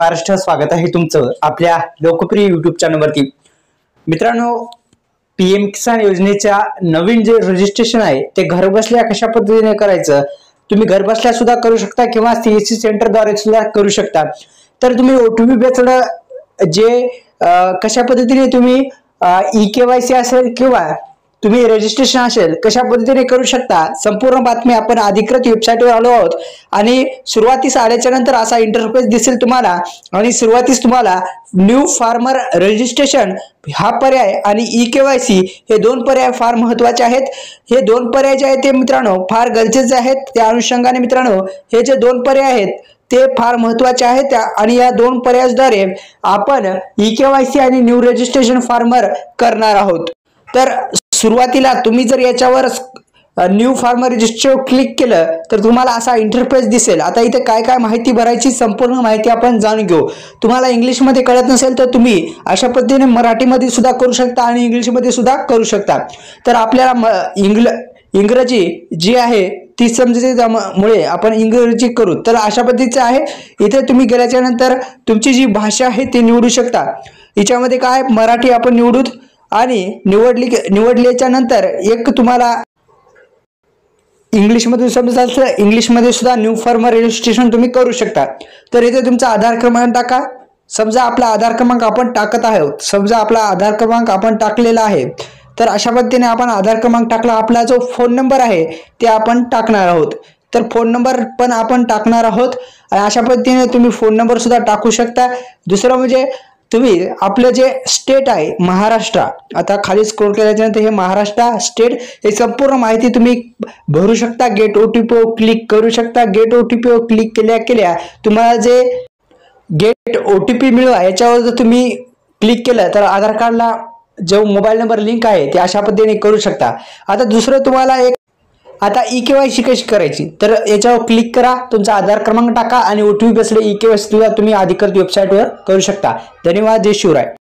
महाराष्ट्र स्वागत आहे तुमचं आपल्या लोकप्रिय YouTube चॅनलवरती। मित्रांनो, पीएम किसान योजनेच्या नवीन जे रजिस्ट्रेशन आहे ते घरबसल्या कशा पद्धतीने करायचं, तुम्ही घरबसल्या सुद्धा करू शकता किंवा सीएससी सेंटर द्वारे सुद्धा करू शकता। तर तुम्ही ओटीपी बेस्ड जे कशा पद्धतीने तुम्ही ई-केवायसी असेल किंवा तुम्ही रजिस्ट्रेशन असेल कशा पद्धतीने करू शकता, संपूर्ण बातमी आपण अधिकृत वेबसाईटवर आलो आहोत। आणि सुरुवातीस आल्याच्या नंतर असा इंटरफेस दिसेल तुम्हाला आणि सुरुवातीस तुम्हाला न्यू फार्मर रजिस्ट्रेशन हा पर्याय आणि ई-केवायसी हे दोन पर्याय फार महत्त्वाचे आहेत। हे दोन पर्याय जे आहेत ते मित्रांनो फार गरजेचे आहेत। त्या अनुषंगाने मित्रांनो हे जे दोन पर्याय आहेत ते फार महत्त्वाचे आहेत आणि या दोन पर्यायाद्वारे आपण ई-केवायसी आणि न्यू रजिस्ट्रेशन फार्मर करणार आहोत। तर सुरुवातीला तुम्ही जर याच्यावर न्यू फार्मर रजिस्टर क्लिक केलं तर तुम्हाला असा इंटरफेस दिसेल। आता इथे काय काय माहिती भरायची संपूर्ण माहिती आपण जाणून घेऊ। तुम्हाला इंग्लिश मध्ये कळत नसेल तर तुम्ही अशा पद्धतीने मराठीमध्ये सुद्धा करू शकता आणि इंग्लिश मध्ये सुद्धा करू शकता। तर आपल्याला इंग्रजी जी आहे ती समजते त्यामुळे आपण इंग्रजी करू। तर अशा पद्धतीचे आहे। इथे तुम्ही गेल्याच्या नंतर तुमची जी भाषा आहे ती निवडू शकता। याच्यामध्ये काय मराठी आपण निवडू आणि निवडल्याच्या नंतर एक तुम्हाला इंग्लिश मध्ये समजा इंग्लिश मध्ये सुद्धा न्यू फार्मर रजिस्ट्रेशन तुम्ही करू शकता। तर इथे तुमचा आधार क्रमांक टाका। समजा आपला आधार क्रमांक आपण टाकत आहोत, समजा आपला आधार क्रमांक आपण टाकलेला आहे। तर अशा पद्धतीने आपण आधार क्रमांक टाकला, आपला जो फोन नंबर आहे ते आपण टाकणार आहोत। तर फोन नंबर पण आपण टाकणार आहोत आणि अशा पद्धतीने तुम्ही फोन नंबर सुद्धा टाकू शकता। दुसरं म्हणजे तुम्ही आपलं जे स्टेट आहे महाराष्ट्र, आता खाली स्क्रोल केल्याच्या नंतर हे महाराष्ट्र स्टेट हे संपूर्ण माहिती तुम्ही भरू शकता। गेट ओटीपी क्लिक करू शकता। गेट ओटीपी क्लिक केल्या तुम्हाला जे गेट ओटीपी मिळवा याच्यावर जर तुम्ही क्लिक केलं तर आधार कार्डला जो मोबाईल नंबर लिंक आहे ते अशा पद्धतीने करू शकता। आता दुसरं तुम्हाला एक आता ई-केवायसी कशी करायची, तर याच्यावर क्लिक करा, तुमचा आधार क्रमांक टाका आणि ओटीपी बेस्ड ई-केवायसी तुम्ही अधिकृत वेबसाईटवर करू शकता। धन्यवाद। जय शिवराय।